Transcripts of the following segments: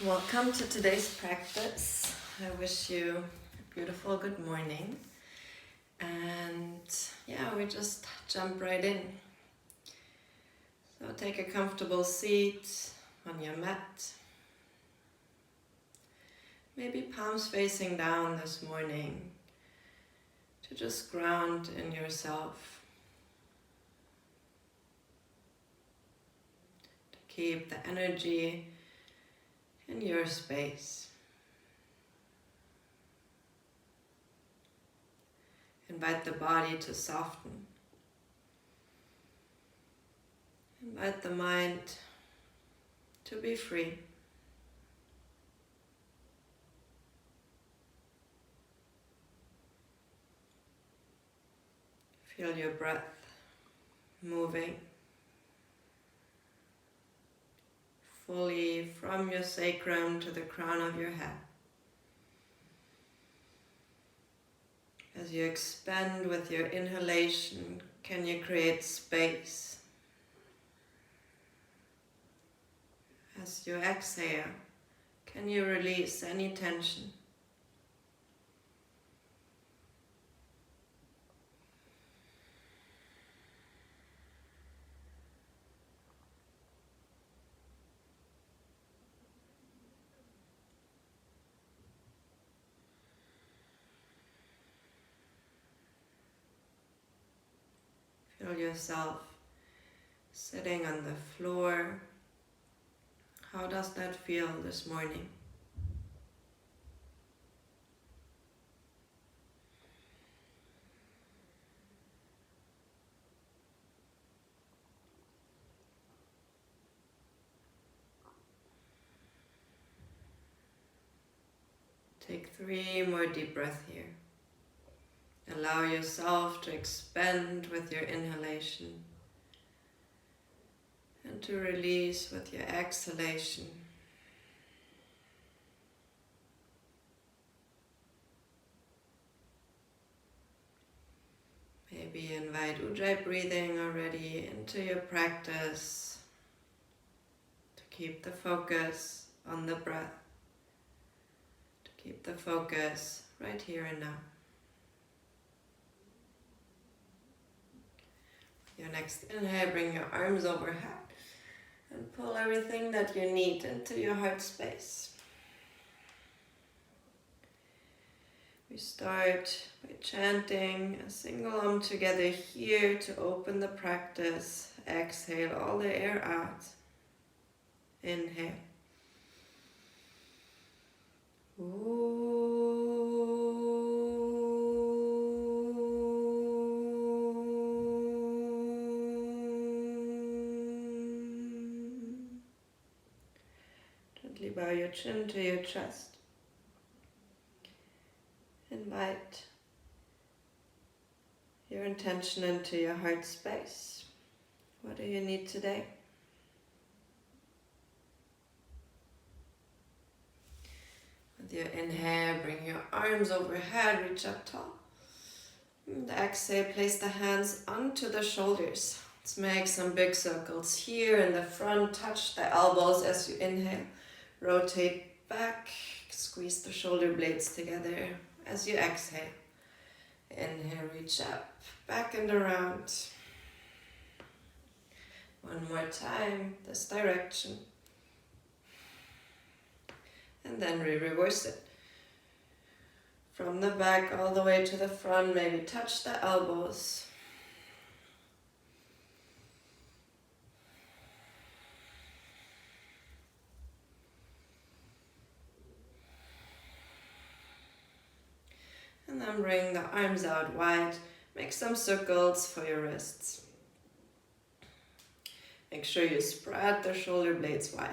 Welcome to today's practice. I wish you a beautiful good morning. And we just jump right in. So take a comfortable seat on your mat. Maybe palms facing down this morning to just ground in yourself. To keep the energy in your space. Invite the body to soften. Invite the mind to be free. Feel your breath moving fully from your sacrum to the crown of your head. As you expand with your inhalation, can you create space? As you exhale, can you release any tension? Feel yourself sitting on the floor. How does that feel this morning? Take 3 more deep breaths here. Allow yourself to expand with your inhalation and to release with your exhalation. Maybe invite Ujjayi breathing already into your practice to keep the focus on the breath, to keep the focus right here and now. Your next inhale, bring your arms overhead and pull everything that you need into your heart space. We start by chanting a single Om together here to open the practice. Exhale all the air out. Inhale. Gently bow your chin to your chest. Invite your intention into your heart space. What do you need today? With your inhale, bring your arms overhead, reach up tall. And exhale, place the hands onto the shoulders. Let's make some big circles here in the front. Touch the elbows as you inhale. Rotate back, squeeze the shoulder blades together. As you exhale, inhale, reach up, back and around. One more time, this direction. And then we reverse it. From the back all the way to the front, maybe touch the elbows. And then bring the arms out wide. Make some circles for your wrists. Make sure you spread the shoulder blades wide.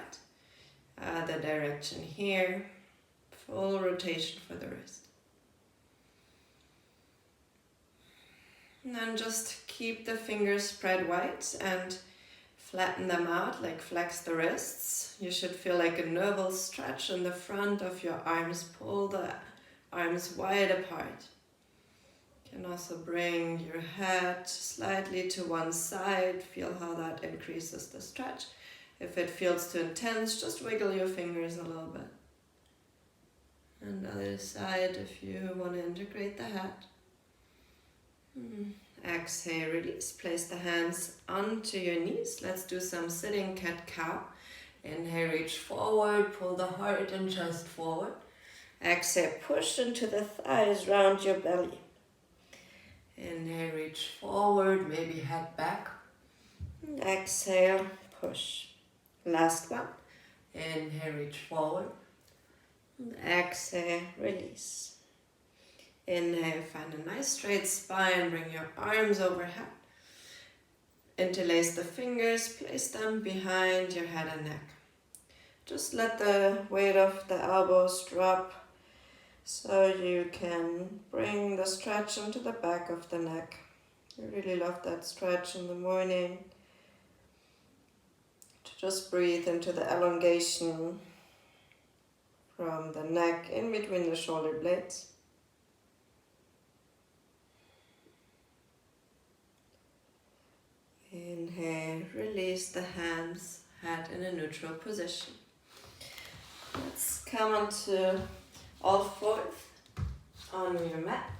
The direction here. Full rotation for the wrist. And then just keep the fingers spread wide and flatten them out, like flex the wrists. You should feel like a navel stretch in the front of your arms. Pull the arms wide apart. You can also bring your head slightly to one side. Feel how that increases the stretch. If it feels too intense, just wiggle your fingers a little bit. And the other side if you want to integrate the head. Exhale, release. Place the hands onto your knees. Let's do some sitting cat-cow. Inhale, reach forward, pull the heart and chest forward. Exhale, push into the thighs, round your belly. Inhale, reach forward, maybe head back. And exhale, push. Last one. Inhale, reach forward. And exhale, release. Inhale, find a nice straight spine, bring your arms overhead. Interlace the fingers, place them behind your head and neck. Just let the weight of the elbows drop so you can bring the stretch into the back of the neck. I really love that stretch in the morning. To just breathe into the elongation from the neck in between the shoulder blades. Inhale, release the hands, head in a neutral position. Let's come onto all fours on your mat.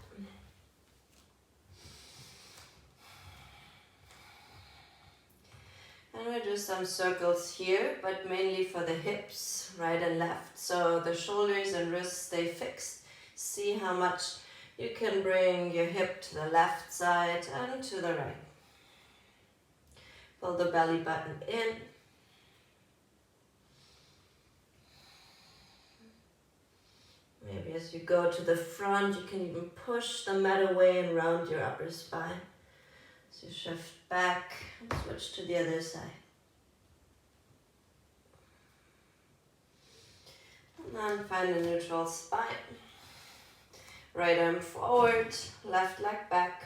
And we'll do some circles here, but mainly for the hips, right and left. So the shoulders and wrists stay fixed. See how much you can bring your hip to the left side and to the right. Pull the belly button in. Maybe as you go to the front, you can even push the mat away and round your upper spine. So you shift back and switch to the other side. And then find a neutral spine. Right arm forward, left leg back.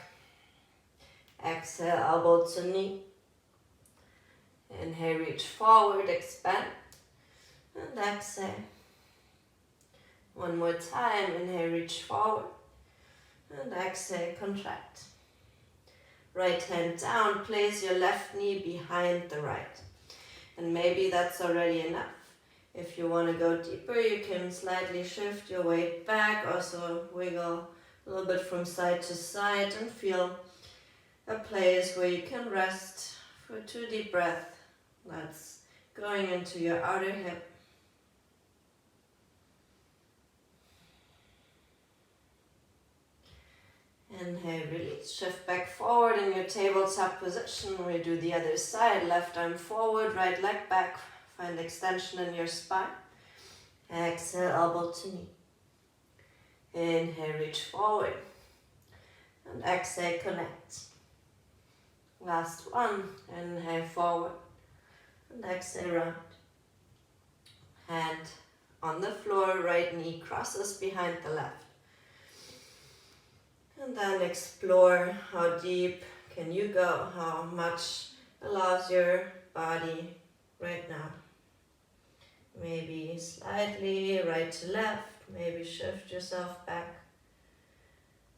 Exhale, elbow to knee. Inhale, reach forward, expand. And exhale. One more time, inhale, reach forward. And exhale, contract. Right hand down, place your left knee behind the right. And maybe that's already enough. If you want to go deeper, you can slightly shift your weight back, also wiggle a little bit from side to side and feel a place where you can rest for 2 deep breaths. That's going into your outer hip. Inhale, release, shift back forward in your tabletop position. We do the other side, left arm forward, right leg back. Find extension in your spine. Exhale, elbow to knee. Inhale, reach forward. And exhale, connect. Last one, inhale, forward. And exhale, round. Hand on the floor, right knee crosses behind the left. And then explore how deep can you go, how much allows your body right now. Maybe slightly right to left, maybe shift yourself back.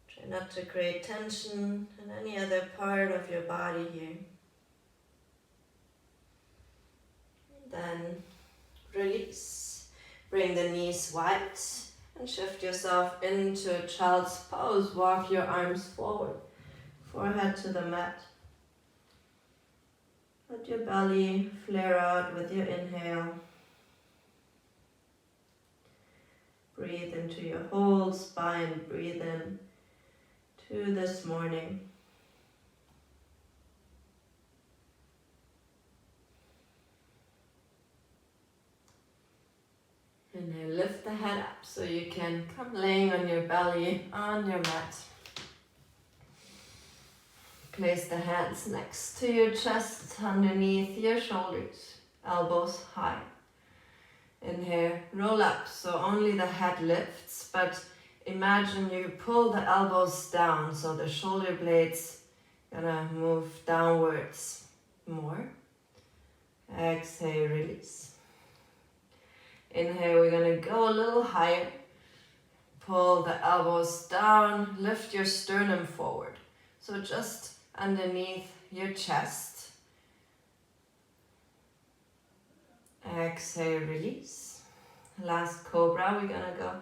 Try not to create tension in any other part of your body here. Then release. Bring the knees wide and shift yourself into child's pose. Walk your arms forward, forehead to the mat. Let your belly flare out with your inhale. Breathe into your whole spine. Breathe in to this morning. Inhale, lift the head up so you can come laying on your belly on your mat. Place the hands next to your chest, underneath your shoulders, elbows high. Inhale, roll up, so only the head lifts, but imagine you pull the elbows down, so the shoulder blades gonna move downwards more. Exhale, release. Inhale, we're gonna go a little higher. Pull the elbows down, lift your sternum forward. So just underneath your chest. Exhale, release. Last cobra, we're gonna go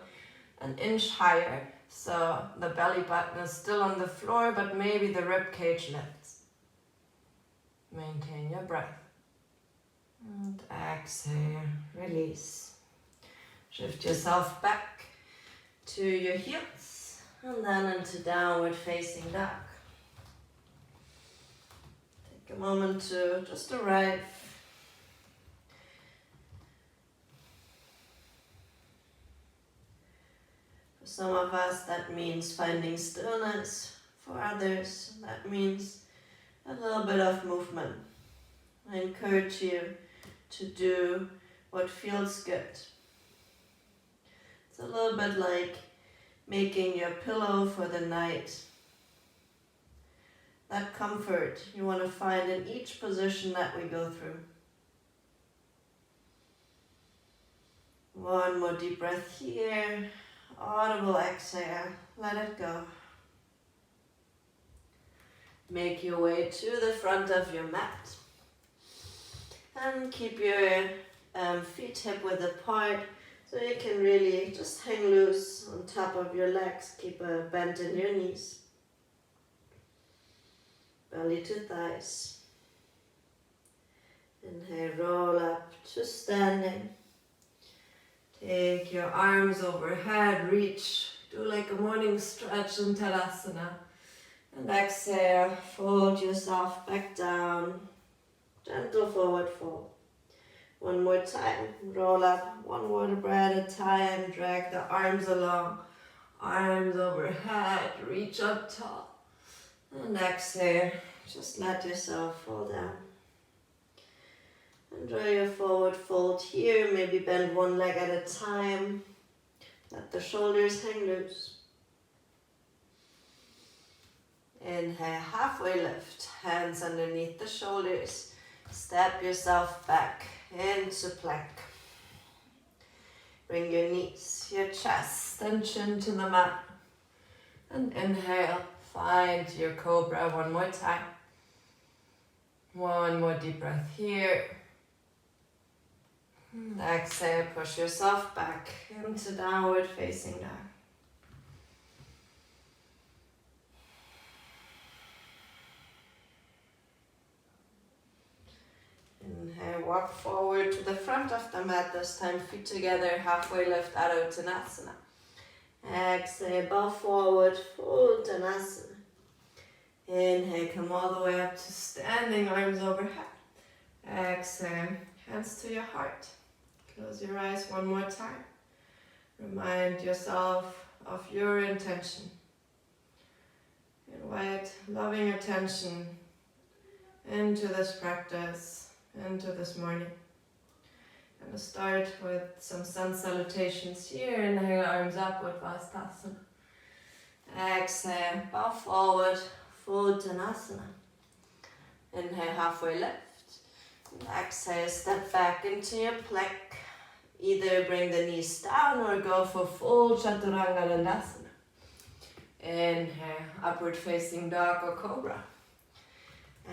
an inch higher. So the belly button is still on the floor, but maybe the rib cage lifts. Maintain your breath. And exhale, release. Shift yourself back to your heels and then into downward facing dog. Take a moment to just arrive. For some of us, that means finding stillness. For others, that means a little bit of movement. I encourage you to do what feels good. It's a little bit like making your pillow for the night. That comfort you want to find in each position that we go through. One more deep breath here. Audible exhale. Let it go. Make your way to the front of your mat. And keep your feet hip width apart so you can really just hang loose on top of your legs. Keep a bend in your knees. Belly to thighs. Inhale, roll up to standing. Take your arms overhead, reach. Do like a morning stretch in Tadasana. And exhale, fold yourself back down. Gentle forward fold. One more time, roll up one vertebra at a time, drag the arms along, arms overhead, reach up tall. And exhale, just let yourself fall down. Enjoy your forward fold here, maybe bend one leg at a time. Let the shoulders hang loose. Inhale, halfway lift, hands underneath the shoulders. Step yourself back into plank. Bring your knees, your chest and chin to the mat. And inhale, find your cobra one more time. One more deep breath here. And exhale, push yourself back into downward facing dog. Inhale, walk forward to the front of the mat, this time feet together, halfway lift, Adho Uttanasana. Exhale, bow forward, full Uttanasana. Inhale, come all the way up to standing, arms overhead. Exhale, hands to your heart. Close your eyes one more time. Remind yourself of your intention. Invite loving attention into this practice, into this morning. I'm going to start with some sun salutations here. Inhale, arms up, Uttanasana. Exhale, bow forward, full Uttanasana. Inhale, halfway lift. Exhale, step back into your plank. Either bring the knees down or go for full Chaturanga Dandasana. Inhale, upward facing dog or cobra.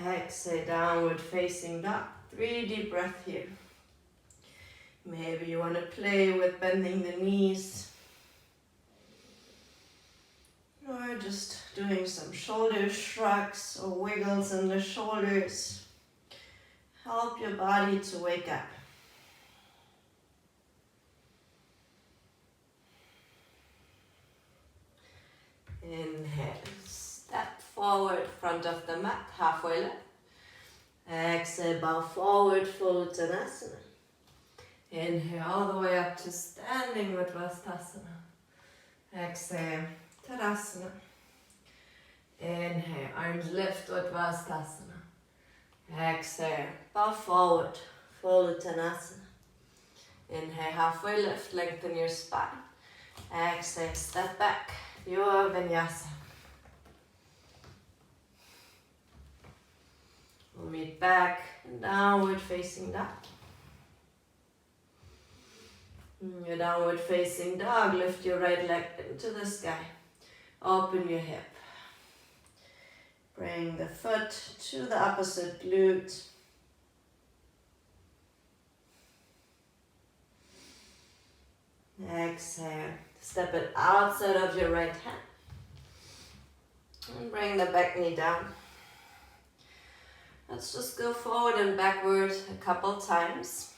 Exhale, downward facing dog. 3 deep breaths here. Maybe you want to play with bending the knees. Or just doing some shoulder shrugs or wiggles in the shoulders. Help your body to wake up. Inhale, step forward, front of the mat, halfway lift. Exhale, bow forward, full Uttanasana. Inhale, all the way up to standing with Vastasana. Exhale, Tadasana. Inhale, arms lift with Vastasana. Exhale, bow forward, full Uttanasana. Inhale, halfway lift, lengthen your spine. Exhale, step back, your Vinyasa. We'll meet back in downward facing dog. In your downward facing dog, lift your right leg into the sky. Open your hip. Bring the foot to the opposite glute. Exhale. Step it outside of your right hand. And bring the back knee down. Let's just go forward and backward a couple times.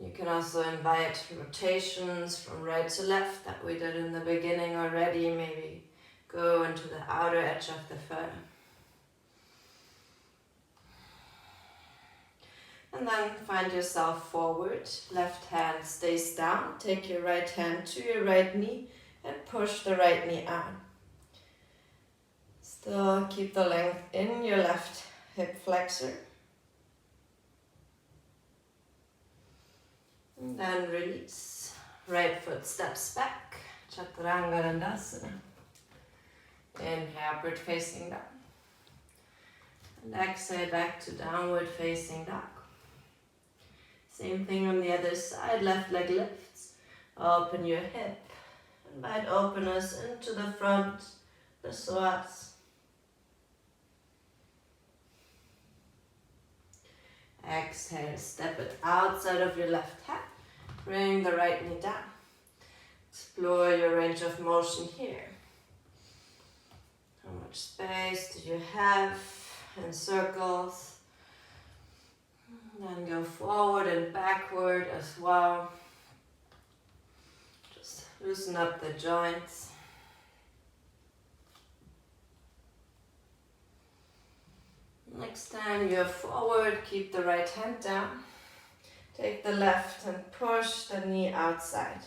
You can also invite rotations from right to left that we did in the beginning already. Maybe go into the outer edge of the foot. And then find yourself forward. Left hand stays down. Take your right hand to your right knee and push the right knee out. Still keep the length in your left hip flexor. And then release. Right foot steps back. Chaturanga Dandasana. Inhale, upward facing dog. And exhale back to downward facing dog. Same thing on the other side. Left leg lifts. Open your hip. Invite openness into the front, the psoas. Exhale, step it outside of your left hand. Bring the right knee down. Explore your range of motion here. How much space do you have in circles? Then go forward and backward as well. Just loosen up the joints. Next time you're forward, keep the right hand down. Take the left and push the knee outside.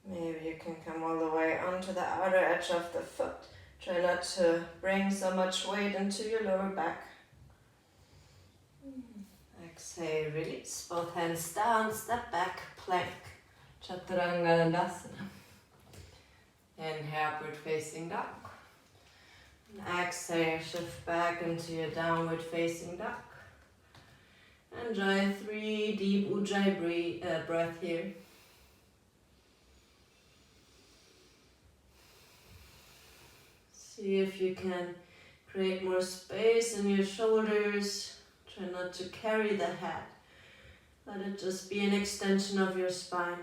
Maybe you can come all the way onto the outer edge of the foot. Try not to bring so much weight into your lower back. Exhale, release. Both hands down, step back, plank. Chaturanga Dandasana. Inhale, upward facing dog. Exhale, shift back into your downward facing dog. Enjoy 3 deep Ujjayi breath here. See if you can create more space in your shoulders. Try not to carry the head. Let it just be an extension of your spine.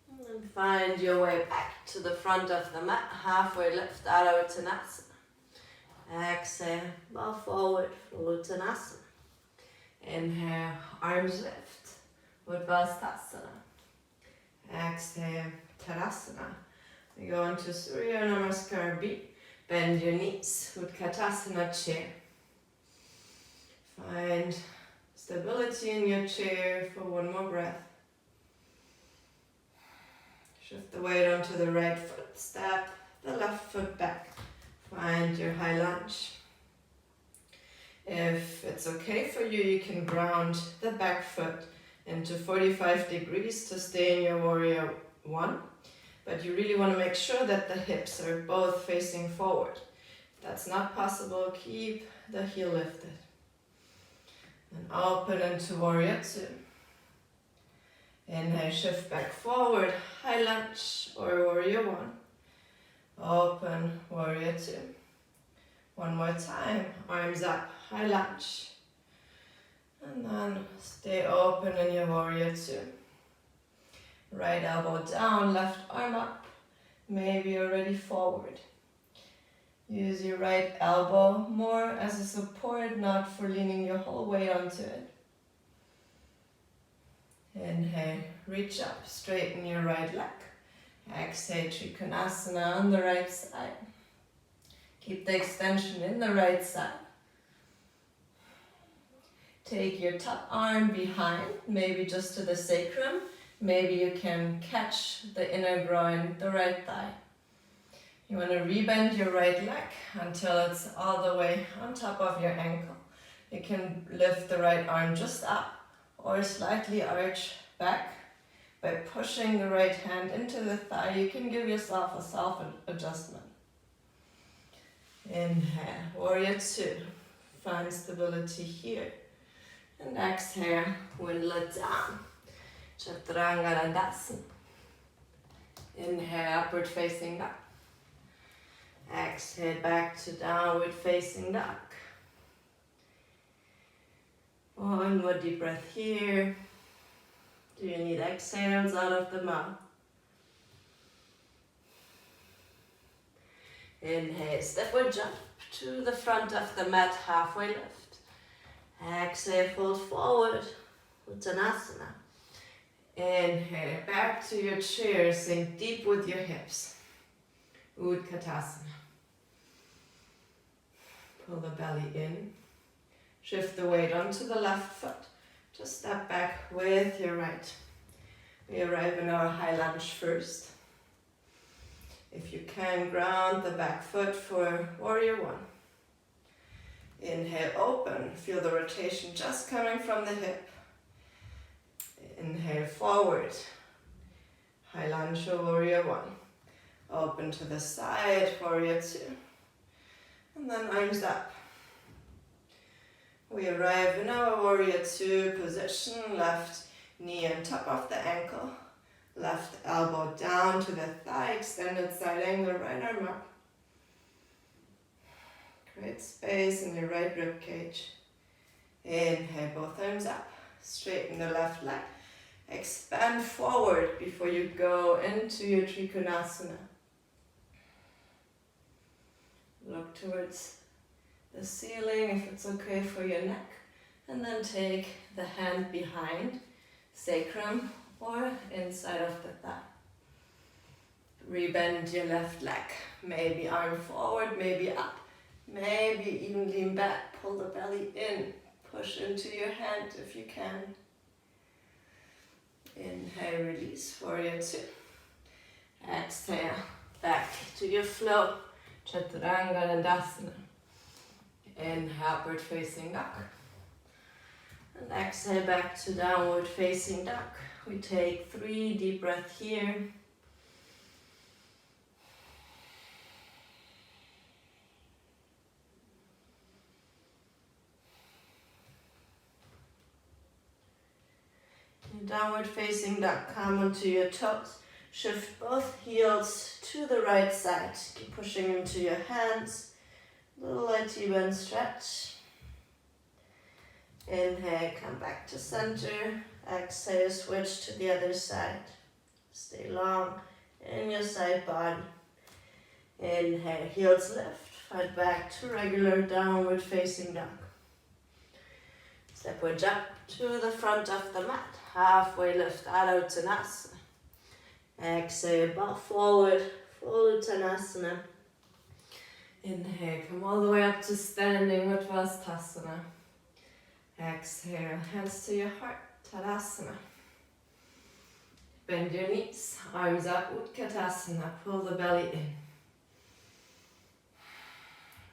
And find your way back to the front of the mat, halfway lift, Adho Uttanasana. Exhale, bow forward, Uttanasana. Inhale, arms lift, Uddhvastasana. Exhale, Tadasana. We go into Surya Namaskar B. Bend your knees, Utkatasana chair. Find stability in your chair for one more breath. Shift the weight onto the right foot, step the left foot back. Find your high lunge. If it's okay for you, you can ground the back foot into 45 degrees to stay in your warrior one. But you really want to make sure that the hips are both facing forward. If that's not possible, keep the heel lifted. And open into warrior two. Inhale, shift back forward, high lunge or warrior one. Open, warrior two. One more time, arms up, high lunge. And then stay open in your warrior two. Right elbow down, left arm up, maybe already forward. Use your right elbow more as a support, not for leaning your whole weight onto it. Inhale, reach up, straighten your right leg. Exhale, Trikonasana on the right side. Keep the extension in the right side. Take your top arm behind, maybe just to the sacrum. Maybe you can catch the inner groin, the right thigh. You want to rebend your right leg until it's all the way on top of your ankle. You can lift the right arm just up or slightly arch back. By pushing the right hand into the thigh, you can give yourself a self-adjustment. Inhale, warrior two. Find stability here. And exhale, windle it down. Chaturanga Dandasana. Inhale, upward facing dog. Exhale, back to downward facing dog. One more deep breath here. Do you need exhales out of the mouth? Inhale, stepward jump to the front of the mat, halfway lift. Exhale, fold forward, Uttanasana. Inhale, back to your chair, sink deep with your hips. Utkatasana. Pull the belly in. Shift the weight onto the left foot. Just step back with your right. We arrive in our high lunge first. If you can, ground the back foot for warrior one. Inhale, open. Feel the rotation just coming from the hip. Inhale, forward. High lunge or warrior one. Open to the side, warrior two. And then arms up. We arrive in our warrior two position. Left knee on top of the ankle. Left elbow down to the thigh, extended side angle, right arm up. Create space in your right rib cage. Inhale, both arms up. Straighten the left leg. Expand forward before you go into your Trikonasana. Look towards the ceiling if it's okay for your neck. And then take the hand behind sacrum or inside of the thigh. Rebend your left leg. Maybe arm forward, maybe up. Maybe even lean back. Pull the belly in. Push into your hand if you can. Inhale, release, warrior two. Exhale, back to your flow. Chaturanga Dandasana. Inhale, upward facing dog. And exhale, back to downward facing dog. We take 3 deep breaths here. Downward facing dog, come onto your toes. Shift both heels to the right side. Keep pushing into your hands. Little light T-bend stretch. Inhale, come back to center. Exhale, switch to the other side. Stay long in your side body. Inhale, heels lift. Fight back to regular downward facing dog. Stepward jump to the front of the mat. Halfway lift, Adho Uttanasana. Exhale, bow forward, full Uttanasana. Inhale, come all the way up to standing Uttanasana. Exhale, hands to your heart, Tadasana. Bend your knees, arms up, Utkatasana. Pull the belly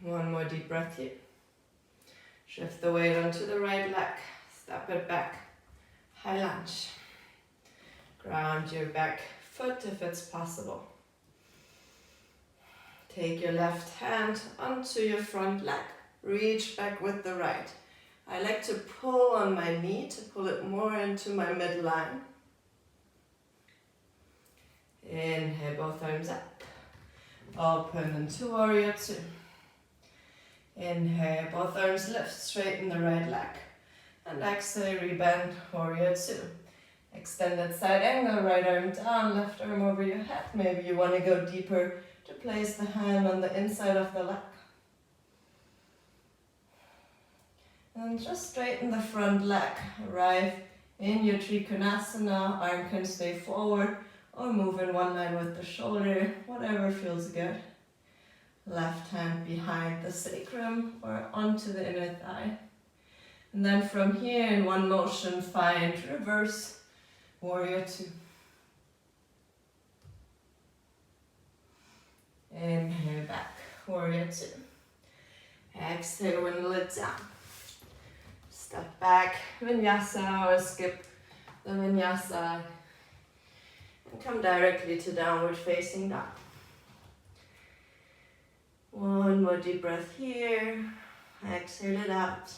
in. One more deep breath here. Shift the weight onto the right leg. Step it back. High lunge. Ground your back foot if it's possible. Take your left hand onto your front leg. Reach back with the right. I like to pull on my knee to pull it more into my midline. Inhale, both arms up. Open into warrior two. Inhale, both arms lift, straighten the right leg. And exhale, rebend, warrior two. Extended side angle, right arm down, left arm over your head. Maybe you want to go deeper to place the hand on the inside of the leg. And just straighten the front leg. Arrive in your Trikonasana. Arm can stay forward or move in one line with the shoulder, whatever feels good. Left hand behind the sacrum or onto the inner thigh. And then from here in one motion, find reverse warrior two. Inhale back, warrior two. Exhale, windmill it down. Step back, vinyasa or skip the vinyasa. And come directly to downward facing dog. One more deep breath here. Exhale it out.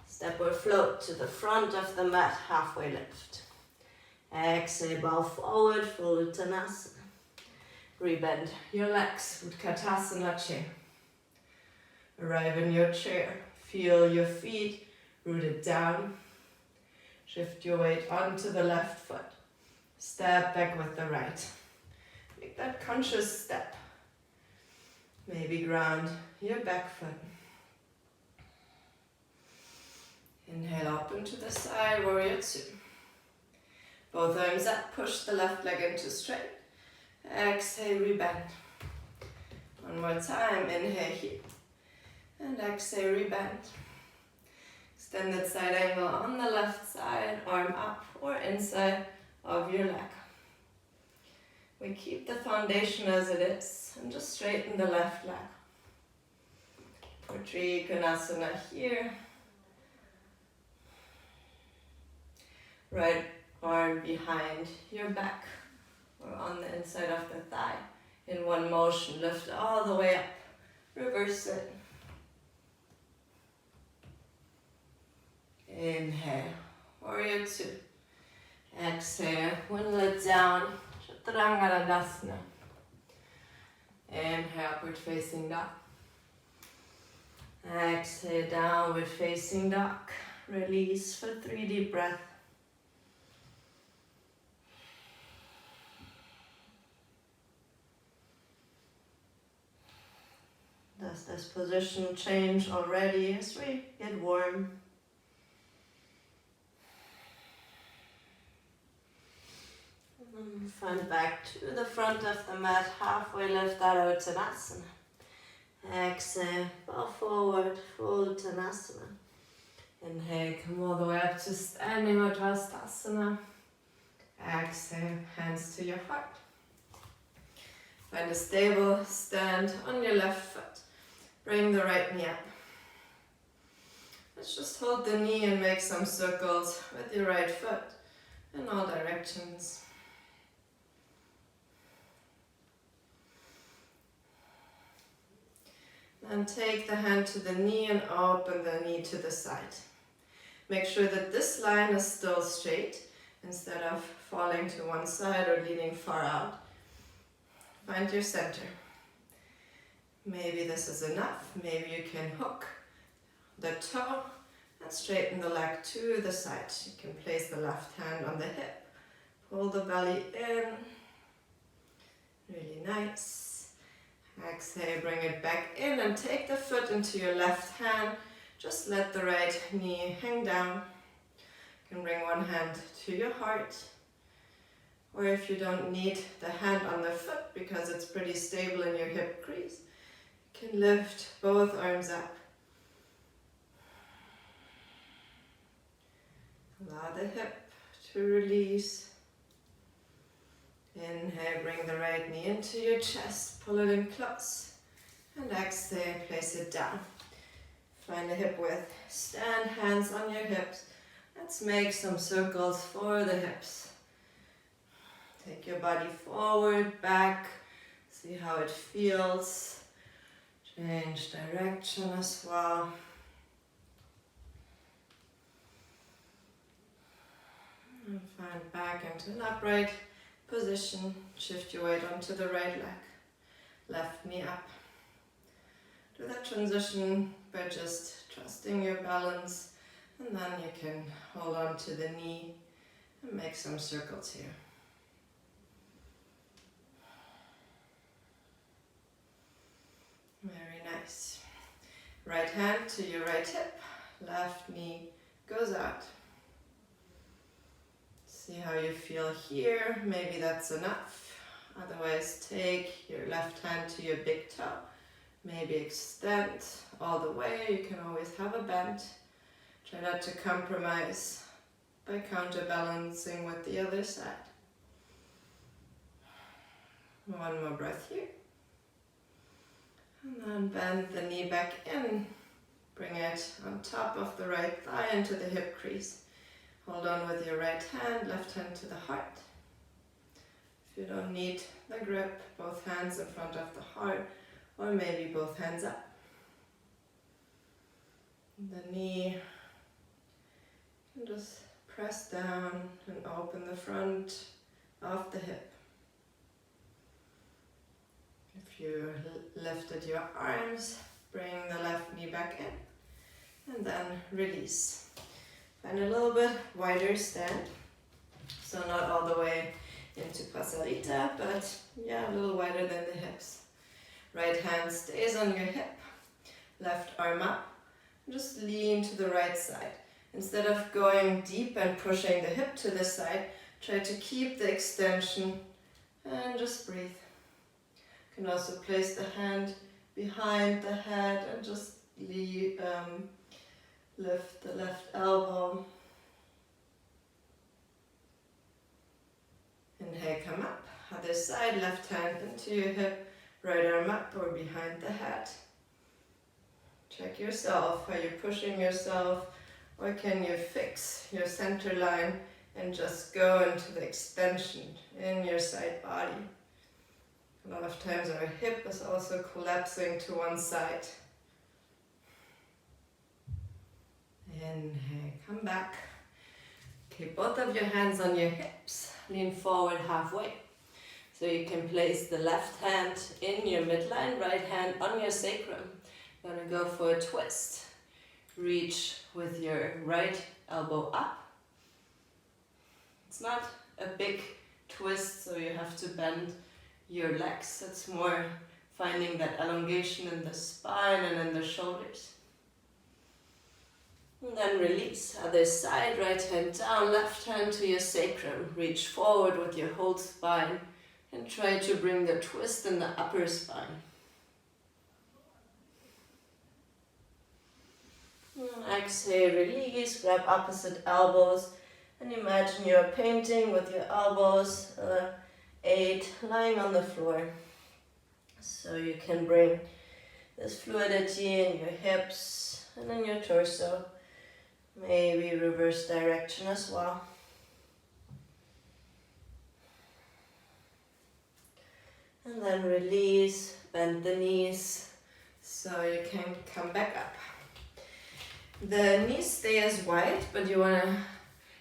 Step or float to the front of the mat, halfway lift. Exhale, bow forward, full Uttanasana. Rebend your legs, Utkatasana chair. Arrive in your chair. Feel your feet rooted down. Shift your weight onto the left foot. Step back with the right. Make that conscious step. Maybe ground your back foot. Inhale up into the side, warrior two. Both arms up, push the left leg into straight. Exhale, rebend. One more time, inhale here. And exhale, rebend. Extended side angle on the left side, arm up or inside of your leg. We keep the foundation as it is and just straighten the left leg. For Trikonasana here. Right arm behind your back or on the inside of the thigh. In one motion, lift all the way up. Reverse it. Inhale, warrior two. Exhale, windle it down, Chaturanga Dandasana. Inhale, upward facing dog. Exhale, downward facing dog. Release for 3 deep breaths. Does this position change already as we get warm? Find back to the front of the mat, halfway lift out of Uttanasana. Exhale, bow forward, full Uttanasana. Inhale, come all the way up to standing Urdhvastasana. Exhale, hands to your heart. Find a stable stand on your left foot. Bring the right knee up. Let's just hold the knee and make some circles with your right foot in all directions. And take the hand to the knee and open the knee to the side. Make sure that this line is still straight instead of falling to one side or leaning far out. Find your center. Maybe this is enough. Maybe you can hook the toe and straighten the leg to the side. You can place the left hand on the hip. Pull the belly in. Really nice. Exhale, bring it back in and take the foot into your left hand. Just let the right knee hang down. You can bring one hand to your heart. Or if you don't need the hand on the foot because it's pretty stable in your hip crease, you can lift both arms up. Allow the hip to release. Inhale, bring the right knee into your chest, pull it in close. And exhale, place it down. Find a hip width. Stand, hands on your hips. Let's make some circles for the hips. Take your body forward, back. See how it feels. Change direction as well. And find back into an upright position. Shift your weight onto the right leg. Left knee up. Do that transition by just trusting your balance, and then you can hold on to the knee and make some circles here. Very nice. Right hand to your right hip, left knee goes out. See how you feel here. Maybe that's enough. Otherwise, take your left hand to your big toe. Maybe extend all the way. You can always have a bend. Try not to compromise by counterbalancing with the other side. One more breath here. And then bend the knee back in. Bring it on top of the right thigh into the hip crease. Hold on with your right hand, left hand to the heart. If you don't need the grip, both hands in front of the heart, or maybe both hands up. The knee, and just press down and open the front of the hip. If you lifted your arms, bring the left knee back in and then release. Find a little bit wider stand, so not all the way into Prasarita, but yeah, a little wider than the hips. Right hand stays on your hip, left arm up, just lean to the right side. Instead of going deep and pushing the hip to the side, try to keep the extension and just breathe. You can also place the hand behind the head and just lift the left elbow. Inhale, come up. Other side, left hand into your hip, right arm up or behind the head. Check yourself. Are you pushing yourself, or can you fix your center line and just go into the extension in your side body? A lot of times our hip is also collapsing to one side. Inhale, come back. Keep both of your hands on your hips. Lean forward halfway. So you can place the left hand in your midline, right hand on your sacrum. You're gonna go for a twist. Reach with your right elbow up. It's not a big twist, so you have to bend your legs. It's more finding that elongation in the spine and in the shoulders. And then release. Other side, right hand down, left hand to your sacrum. Reach forward with your whole spine and try to bring the twist in the upper spine. Exhale, release, grab opposite elbows and imagine you're painting with your elbows, 8 lying on the floor. So you can bring this fluidity in your hips and in your torso. Maybe reverse direction as well. And then release, bend the knees so you can come back up. The knees stay as wide, but you want to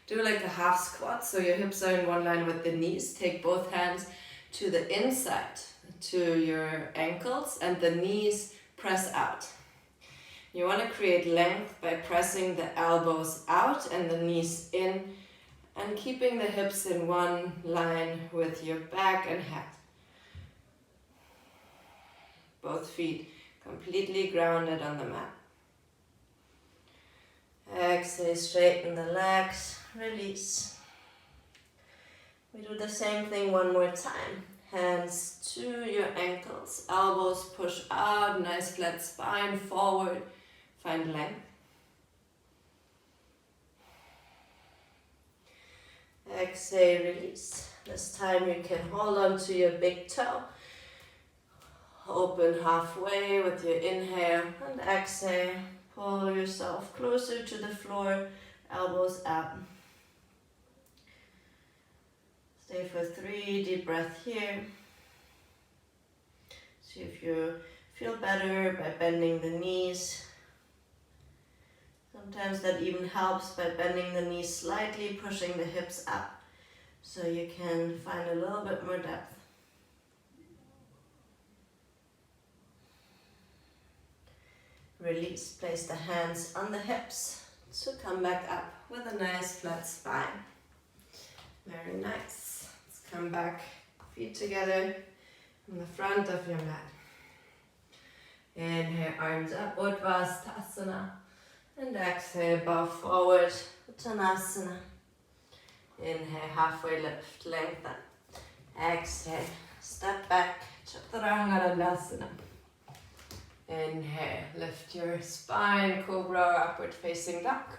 do like a half squat, so your hips are in one line with the knees. Take both hands to the inside, to your ankles, and the knees press out. You want to create length by pressing the elbows out and the knees in, and keeping the hips in one line with your back and head. Both feet completely grounded on the mat. Exhale, straighten the legs, release. We do the same thing one more time. Hands to your ankles, elbows push out, nice flat spine, forward, find length. Exhale, release. This time you can hold on to your big toe. Open halfway with your inhale and exhale. Pull yourself closer to the floor, elbows out. Stay for 3 deep breaths here. See if you feel better by bending the knees. Sometimes that even helps by bending the knees slightly, pushing the hips up so you can find a little bit more depth. Release, place the hands on the hips to come back up with a nice flat spine. Very nice. Let's come back, feet together in the front of your mat. Inhale, arms up, Uttanasana. And exhale, bow forward, Uttanasana. Inhale, halfway lift, lengthen. Exhale, step back, Chaturanga Dandasana. Inhale, lift your spine, Cobra or upward facing duck.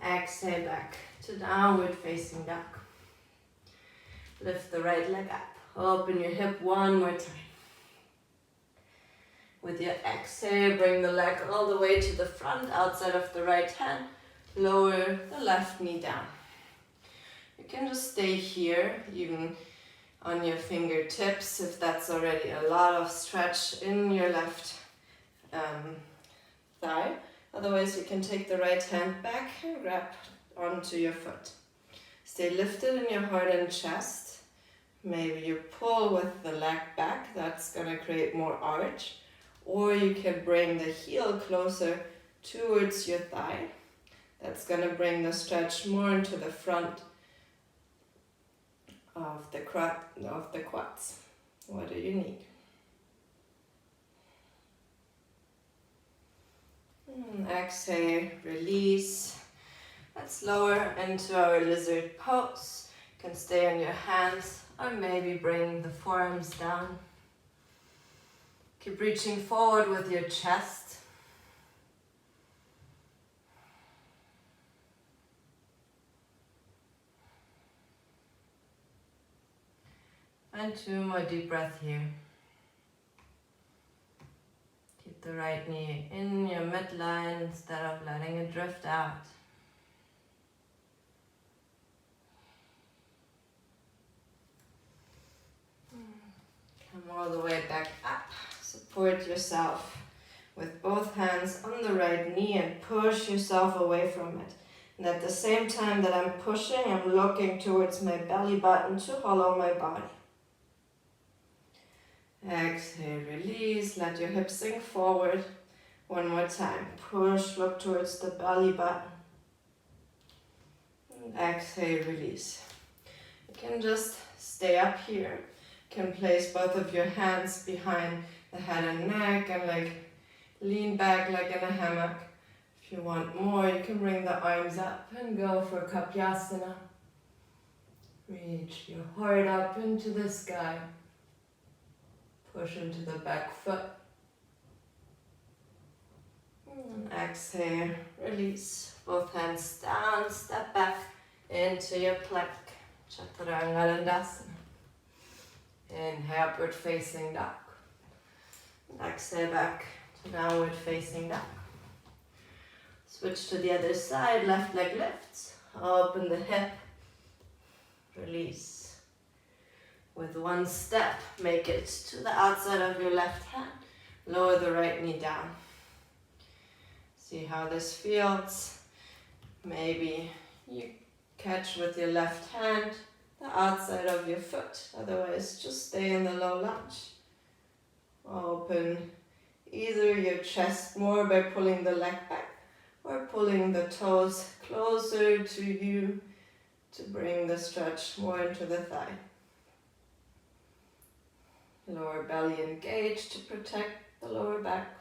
Exhale, back to downward facing duck. Lift the right leg up. Open your hip one more time. With your exhale, bring the leg all the way to the front, outside of the right hand. Lower the left knee down. You can just stay here, even on your fingertips, if that's already a lot of stretch in your left thigh. Otherwise, you can take the right hand back and grab onto your foot. Stay lifted in your heart and chest. Maybe you pull with the leg back, that's going to create more arch. Or you can bring the heel closer towards your thigh. That's going to bring the stretch more into the front of the quads. What do you need? Exhale, release. Let's lower into our lizard pose. You can stay on your hands or maybe bring the forearms down. Keep reaching forward with your chest. And 2 more deep breaths here. Keep the right knee in your midline instead of letting it drift out. Come all the way back up. Support yourself with both hands on the right knee and push yourself away from it. And at the same time that I'm pushing, I'm looking towards my belly button to hollow my body. Exhale, release, let your hips sink forward. One more time. Push, look towards the belly button. And exhale, release. You can just stay up here. You can place both of your hands behind the head and neck and lean back like in a hammock. If you want more, you can bring the arms up and go for Kapyasana. Reach your heart up into the sky. Push into the back foot. And exhale, release. Both hands down, step back into your plank. Chaturanga Dandasana. Inhale, upward facing dog. Exhale back to downward facing dog. Switch to the other side, left leg lifts. Open the hip. Release. With one step, make it to the outside of your left hand. Lower the right knee down. See how this feels. Maybe you catch with your left hand the outside of your foot. Otherwise, just stay in the low lunge. Open either your chest more by pulling the leg back or pulling the toes closer to you to bring the stretch more into the thigh. Lower belly engaged to protect the lower back.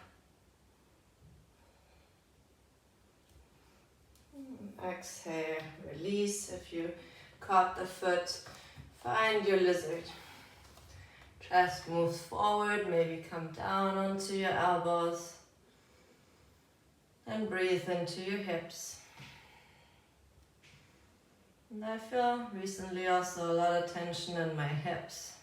Exhale, release. If you caught the foot, find your lizard. Chest moves forward, maybe come down onto your elbows. And breathe into your hips. And I feel recently also a lot of tension in my hips.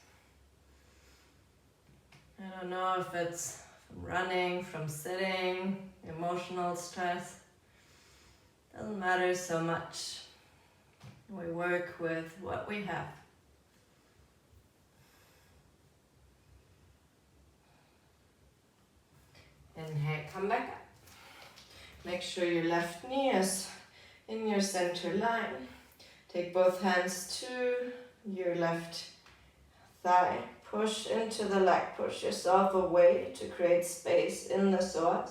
I don't know if it's from running, from sitting, emotional stress. Doesn't matter so much. We work with what we have. Inhale, come back up. Make sure your left knee is in your center line. Take both hands to your left thigh. Push into the leg. Push yourself away to create space in the psoas.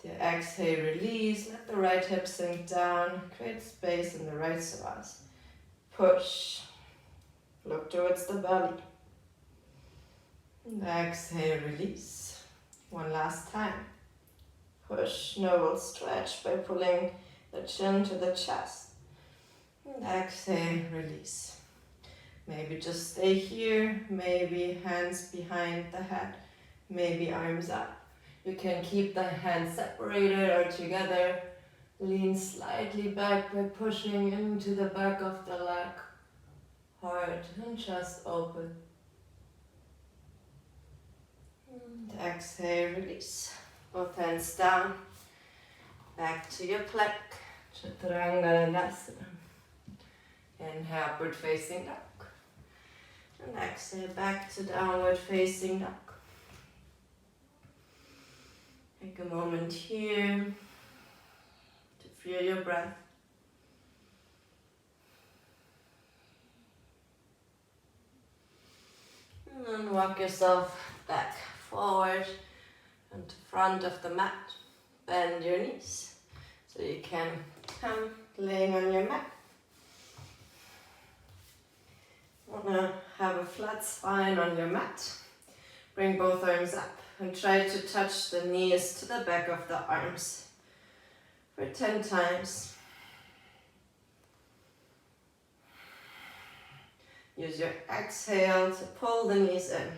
The exhale, release. Let the right hip sink down. Create space in the right psoas. Push. Look towards the belly. And exhale, release. One last time. Push, navel stretch by pulling the chin to the chest. And exhale, release. Maybe just stay here, maybe hands behind the head, maybe arms up. You can keep the hands separated or together. Lean slightly back by pushing into the back of the leg. Heart and chest open. And exhale, release. Both hands down. Back to your plank. Chaturanga Dandasana. Inhale, upward facing dog. And exhale, back to downward facing dog. Take a moment here to feel your breath. And then walk yourself back forward and to front of the mat. bend your knees so you can come laying on your mat. Wanna have a flat spine on your mat. Bring both arms up and try to touch the knees to the back of the arms for 10 times. Use your exhale to pull the knees in.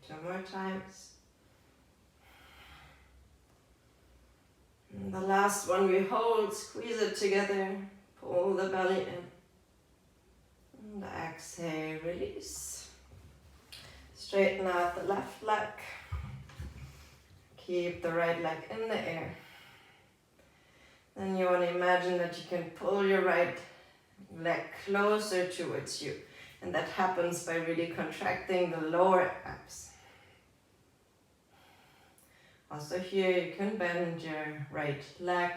Two more times. And the last one we hold, squeeze it together, pull the belly in. And exhale, release. Straighten out the left leg. Keep the right leg in the air. Then you want to imagine that you can pull your right leg closer towards you. And that happens by really contracting the lower abs. Also here you can bend your right leg.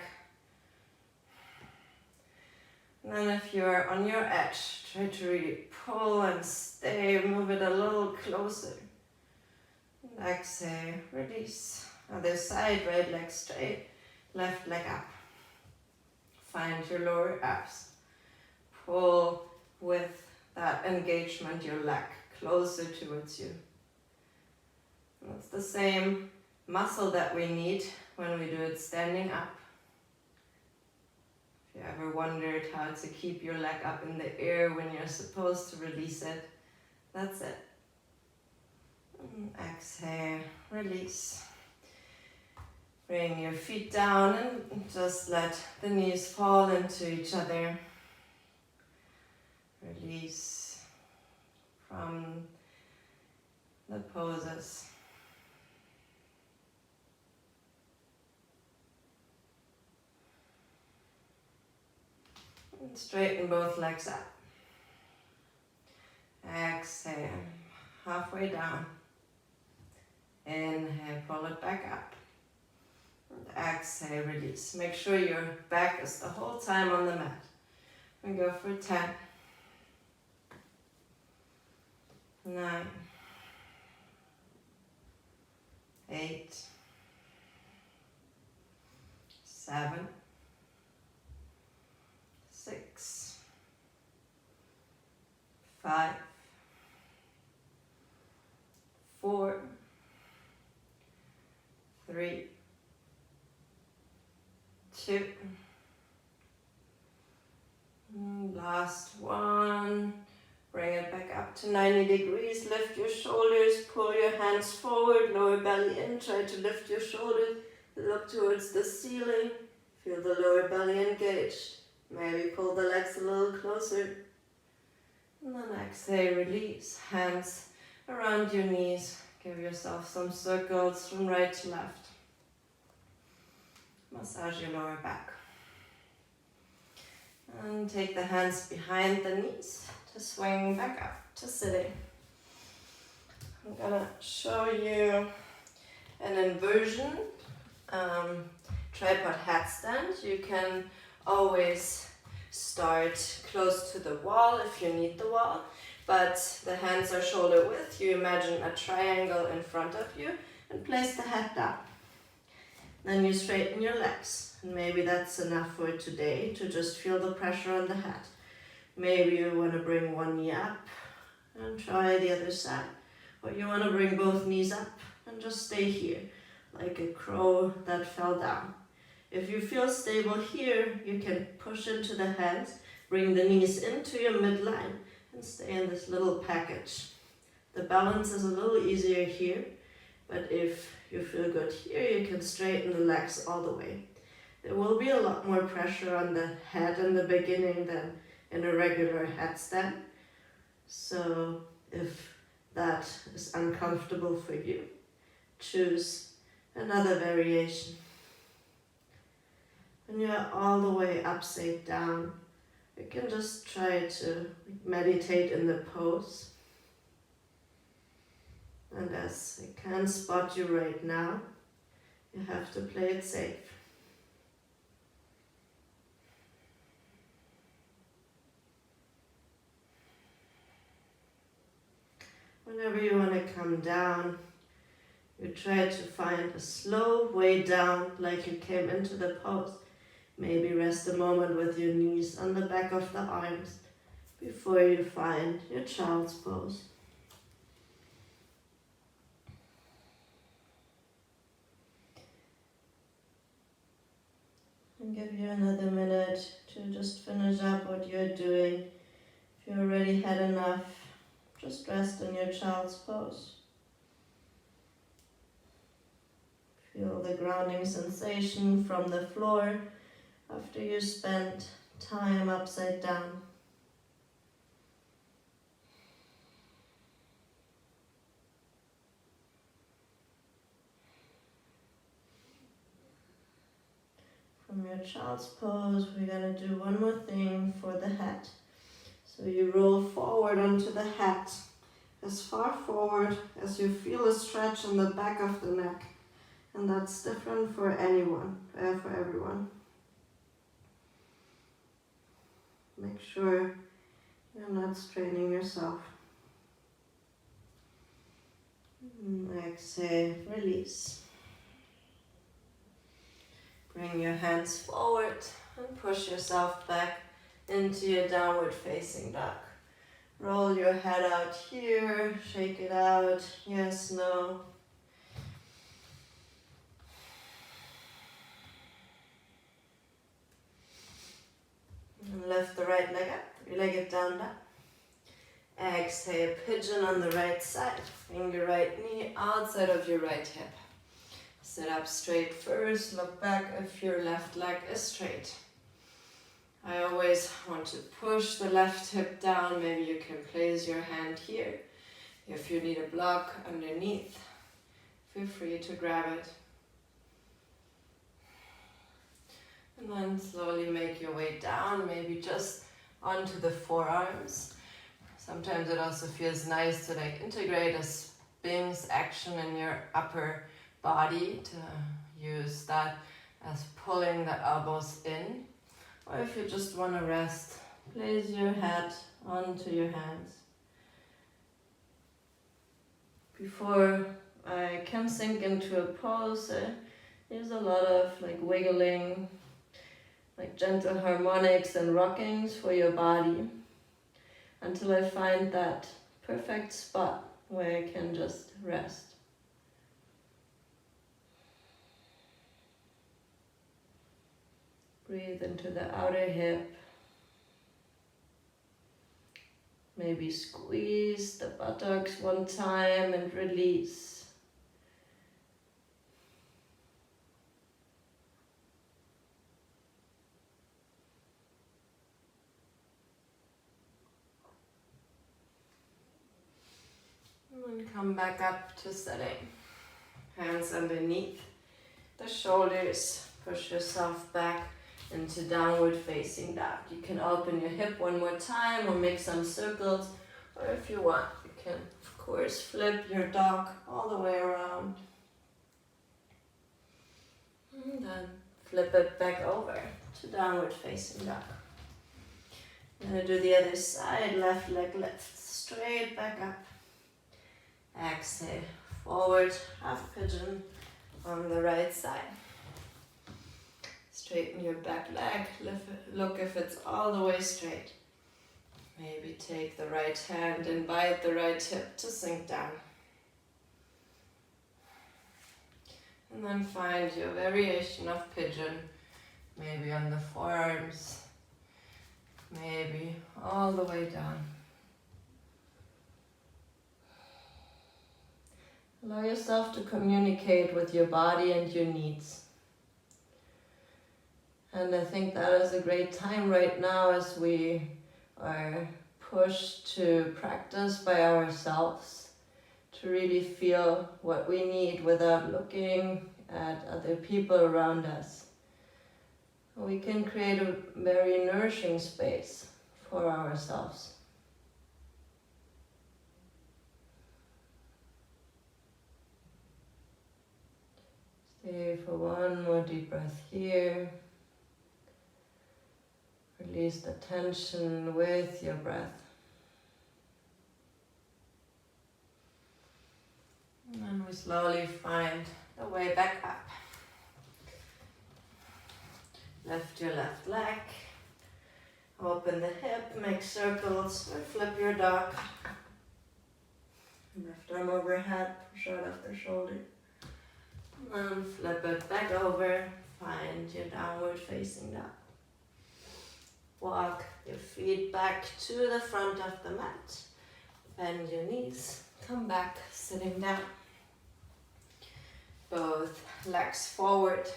And then if you're on your edge, try to really pull and stay, move it a little closer. And exhale, release. Other side, right leg straight, left leg up. Find your lower abs. Pull with that engagement, your leg closer towards you. And it's the same muscle that we need when we do it standing up. If you ever wondered how to keep your leg up in the air when you're supposed to release it, that's it. And exhale, release. Bring your feet down and just let the knees fall into each other. Release from the poses. And straighten both legs up. Exhale, halfway down. Inhale, pull it back up. And exhale, release. Make sure your back is the whole time on the mat. We go for 10, 9, 8, 7, 6, 5, 4, 3, 2, last one. Bring it back up to 90 degrees. Lift your shoulders, pull your hands forward, lower belly in. Try to lift your shoulders, look towards the ceiling. Feel the lower belly engaged. Maybe pull the legs a little closer. And then exhale, release. Hands around your knees. Give yourself some circles from right to left. Massage your lower back. And take the hands behind the knees to swing back up to sitting. I'm gonna show you an inversion tripod headstand. You can always start close to the wall if you need the wall, but the hands are shoulder width. You imagine a triangle in front of you and place the head down. Then you straighten your legs. And maybe that's enough for today to just feel the pressure on the head. Maybe you want to bring one knee up and try the other side. Or you want to bring both knees up and just stay here, like a crow that fell down. If you feel stable here, you can push into the hands, bring the knees into your midline, and stay in this little package. The balance is a little easier here, but if you feel good here, you can straighten the legs all the way. There will be a lot more pressure on the head in the beginning than in a regular headstand. So if that is uncomfortable for you, choose another variation. When you're all the way upside down, you can just try to meditate in the pose. And as I can't spot you right now, you have to play it safe. Whenever you want to come down, you try to find a slow way down like you came into the pose. Maybe rest a moment with your knees on the back of the arms before you find your child's pose. And give you another minute to just finish up what you're doing. If you already had enough, just rest in your child's pose. Feel the grounding sensation from the floor after you spent time upside down. From your child's pose, we're going to do one more thing for the head. So you roll forward onto the head, as far forward as you feel a stretch in the back of the neck. And that's different for for everyone. Make sure you're not straining yourself. Exhale, release. Bring your hands forward and push yourself back into your downward facing dog. Roll your head out here, shake it out, yes, no. And lift the right leg up, leg it down. Exhale, pigeon on the right side. Bring your right knee outside of your right hip. Sit up straight first, look back if your left leg is straight. I always want to push the left hip down. Maybe you can place your hand here. If you need a block underneath, feel free to grab it. And then slowly make your way down, maybe just onto the forearms. Sometimes it also feels nice to integrate a Sphinx action in your upper body, to use that as pulling the elbows in. Or if you just want to rest, place your head onto your hands. Before I can sink into a pose, there's a lot of wiggling, gentle harmonics and rockings for your body, until I find that perfect spot where I can just rest. Breathe into the outer hip. Maybe squeeze the buttocks one time and release. And then come back up to sitting. Hands underneath the shoulders. Push yourself back into downward facing dog. You can open your hip one more time or make some circles. Or if you want, you can, of course, flip your dog all the way around. And then flip it back over to downward facing dog. I'm going to do the other side. Left leg lifts straight back up. Exhale, forward, half pigeon on the right side. Straighten your back leg, look if it's all the way straight. Maybe take the right hand and bite the right hip to sink down. And then find your variation of pigeon, maybe on the forearms, maybe all the way down. Allow yourself to communicate with your body and your needs. And I think that is a great time right now as we are pushed to practice by ourselves, to really feel what we need without looking at other people around us. We can create a very nourishing space for ourselves. Stay for one more deep breath here. Release the tension with your breath. And then we slowly find the way back up. Lift your left leg. Open the hip, make circles, or flip your dog. Left arm overhead, push out of the shoulder. And then flip it back over, find your downward facing dog. Walk your feet back to the front of the mat. Bend your knees, come back, sitting down. Both legs forward.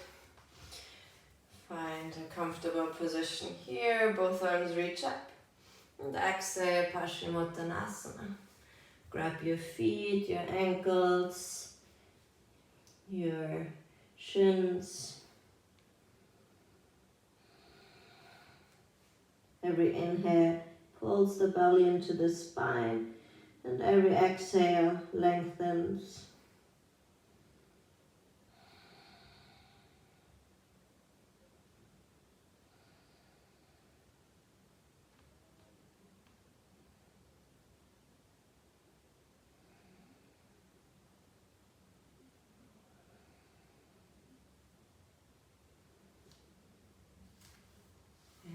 Find a comfortable position here, both arms reach up. And exhale, Paschimottanasana. Grab your feet, your ankles, your shins. Every inhale pulls the belly into the spine, and every exhale lengthens.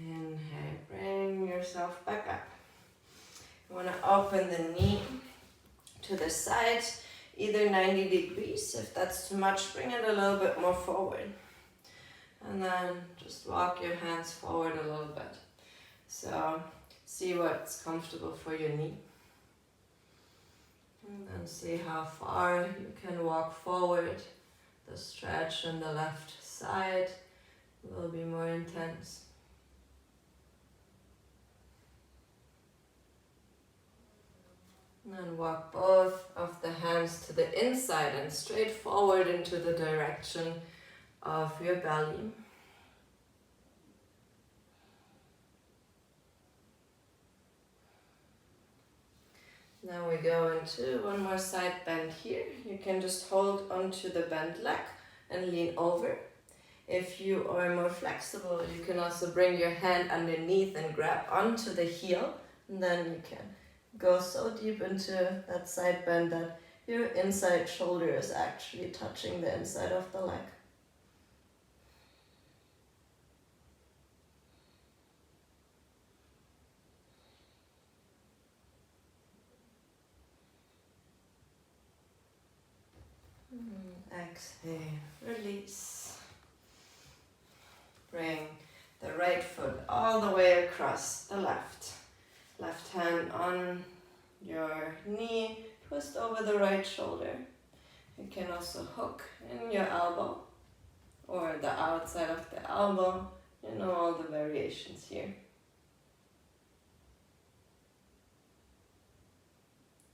Inhale, bring yourself back up. You want to open the knee to the side, either 90 degrees. If that's too much, bring it a little bit more forward. And then just walk your hands forward a little bit. So see what's comfortable for your knee. And then see how far you can walk forward. The stretch on the left side will be more intense. And then walk both of the hands to the inside and straight forward into the direction of your belly. Now we go into one more side bend here. You can just hold onto the bent leg and lean over. If you are more flexible, you can also bring your hand underneath and grab onto the heel, and then you can go so deep into that side bend that your inside shoulder is actually touching the inside of the leg. Exhale, release. Bring the right foot all the way across the left. Left hand on your knee, twist over the right shoulder. You can also hook in your elbow or the outside of the elbow. You know all the variations here.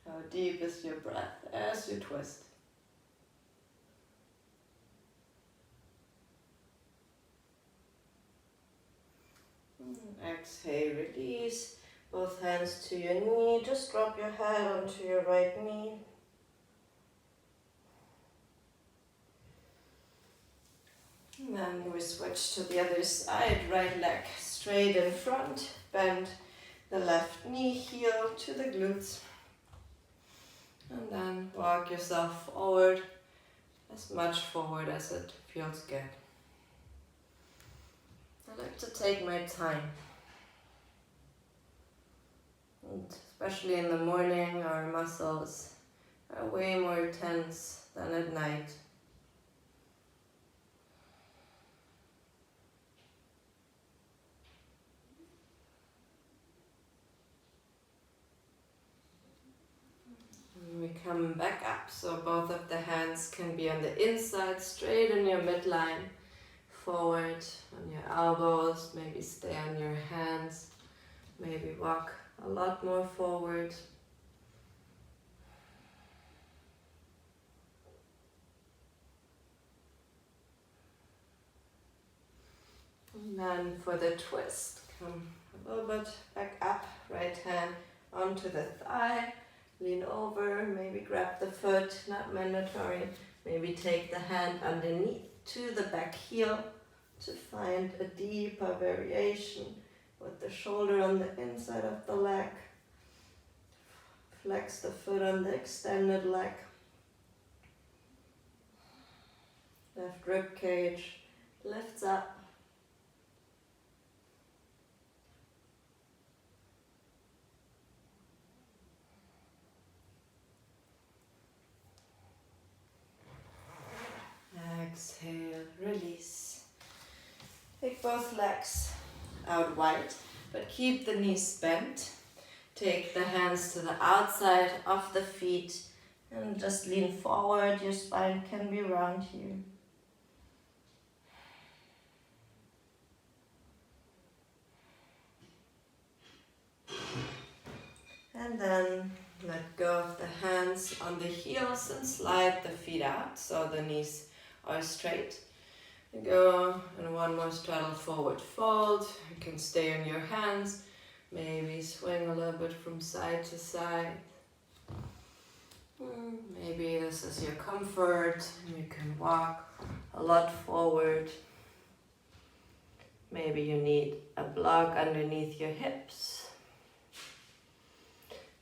How deep is your breath as you twist? Exhale, release. Both hands to your knee. Just drop your head onto your right knee. And then we switch to the other side. Right leg straight in front. Bend the left knee, heel to the glutes. And then walk yourself forward, as much forward as it feels good. I like to take my time. And especially in the morning, our muscles are way more tense than at night. And we come back up, so both of the hands can be on the inside, straight in your midline. Forward on your elbows, maybe stay on your hands, maybe walk a lot more forward. And then for the twist, come a little bit back up, right hand onto the thigh, lean over, maybe grab the foot, not mandatory, maybe take the hand underneath to the back heel to find a deeper variation with the shoulder on the inside of the leg. Flex the foot on the extended leg. Left rib cage lifts up. Exhale, release. Take both legs out wide, but keep the knees bent. Take the hands to the outside of the feet and just lean forward. Your spine can be round here. And then let go of the hands on the heels and slide the feet out so the knees are straight. Go in one more straddle forward fold. You can stay on your hands. Maybe swing a little bit from side to side. Maybe this is your comfort. You can walk a lot forward. Maybe you need a block underneath your hips.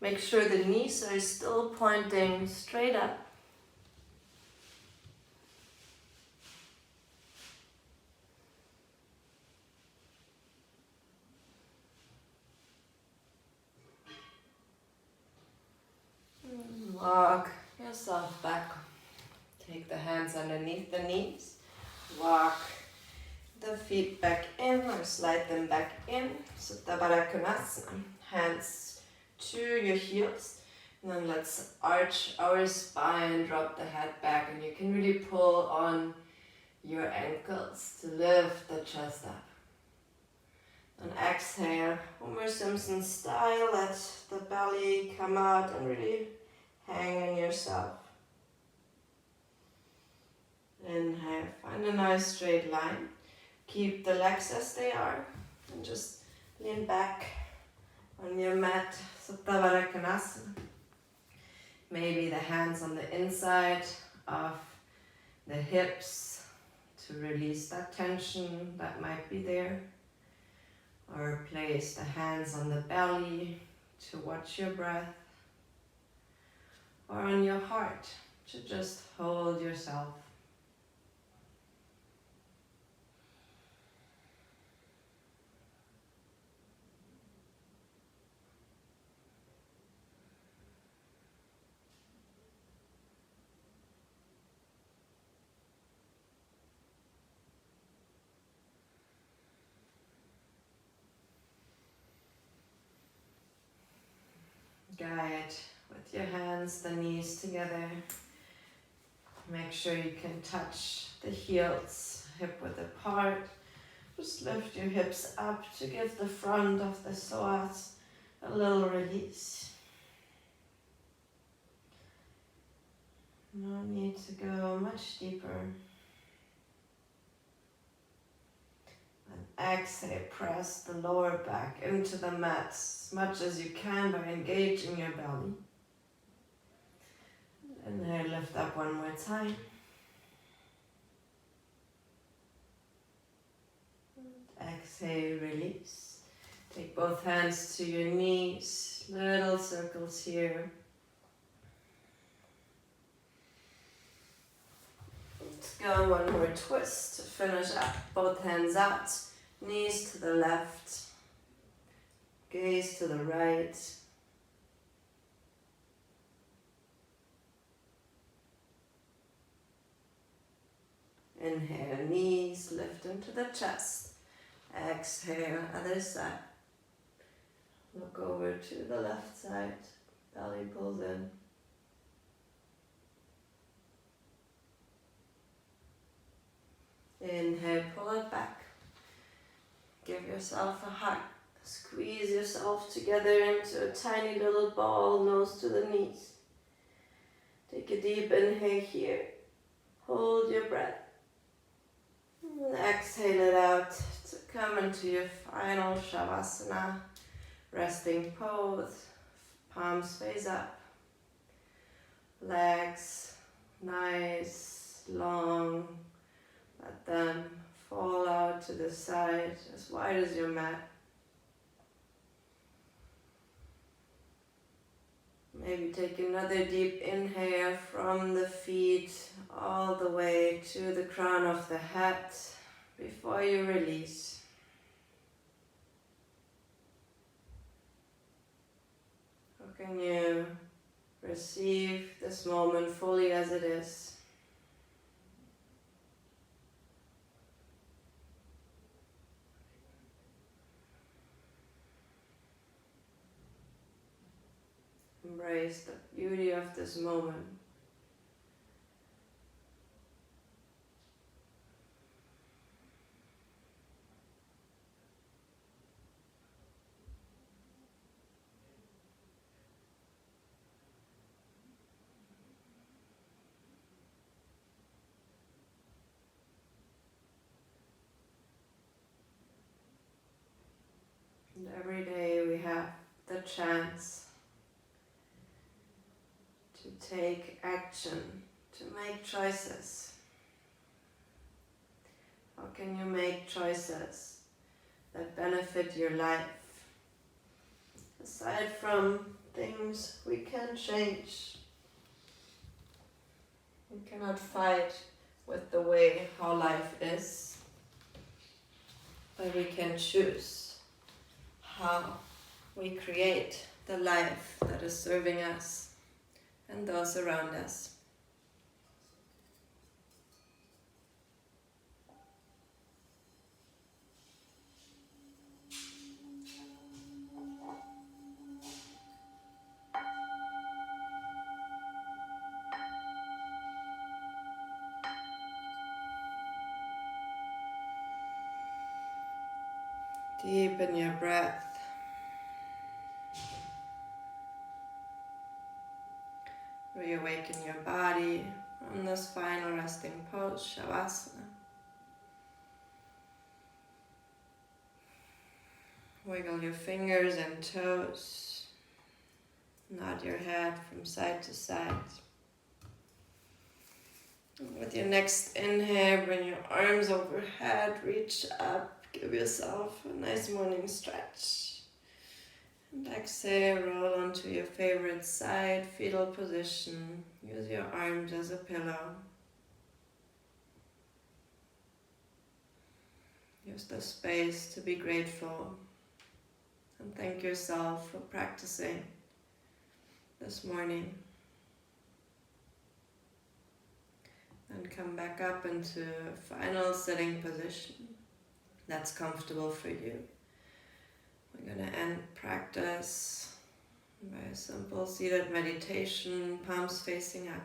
Make sure the knees are still pointing straight up. Walk yourself back. Take the hands underneath the knees. Walk the feet back in or slide them back in. Supta Baddha Konasana. Hands to your heels. And then let's arch our spine, drop the head back, and you can really pull on your ankles to lift the chest up. And exhale, Homer Simpson style, let the belly come out and really hang in yourself. Inhale, find a nice straight line. Keep the legs as they are and just lean back on your mat, Supta Baddha Konasana. Maybe the hands on the inside of the hips to release that tension that might be there. Or place the hands on the belly to watch your breath. Or on your heart to just hold yourself. Guide with your hands, the knees together. Make sure you can touch the heels, hip width apart. Just lift your hips up to give the front of the psoas a little release. No need to go much deeper. And exhale, press the lower back into the mat as much as you can by engaging your belly. Inhale, lift up one more time. Exhale, release. Take both hands to your knees, little circles here. Let's go one more twist to finish up. Both hands out, knees to the left, gaze to the right. Inhale, knees lift into the chest. Exhale, other side. Look over to the left side. Belly pulls in. Inhale, pull it back. Give yourself a hug. Squeeze yourself together into a tiny little ball, nose to the knees. Take a deep inhale here. Hold your breath. And exhale it out to come into your final Shavasana. Resting pose. Palms face up. Legs nice, long. Let them fall out to the side, as wide as your mat. Maybe take another deep inhale from the feet all the way to the crown of the head before you release. How can you receive this moment fully as it is? Embrace the beauty of this moment. And every day we have the chance to take action, to make choices. How can you make choices that benefit your life? Aside from things we can change, we cannot fight with the way how life is, but we can choose how we create the life that is serving us and those around us. Deepen your breath. Reawaken your body from this final resting pose, Shavasana. Wiggle your fingers and toes. Nod your head from side to side. And with your next inhale, bring your arms overhead, reach up, give yourself a nice morning stretch. And exhale, roll onto your favorite side, fetal position. Use your arms as a pillow. Use the space to be grateful. And thank yourself for practicing this morning. Then come back up into a final sitting position that's comfortable for you. We're going to end practice by a simple seated meditation, palms facing up,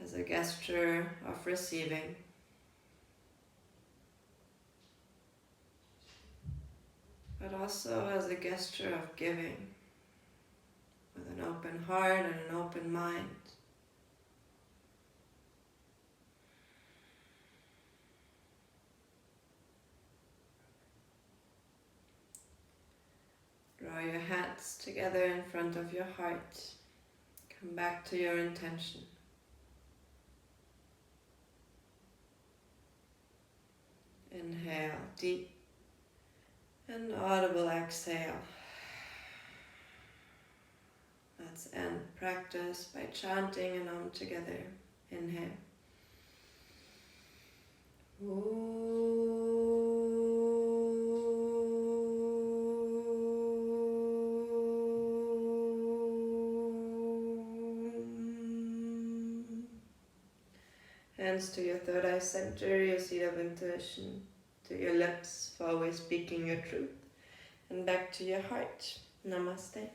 as a gesture of receiving. But also as a gesture of giving, with an open heart and an open mind. Draw your hands together in front of your heart. Come back to your intention. Inhale, deep and audible exhale. Let's end practice by chanting an Om together. Inhale. Hands to your third eye center, your seat of intuition, to your lips for always speaking your truth, and back to your heart. Namaste.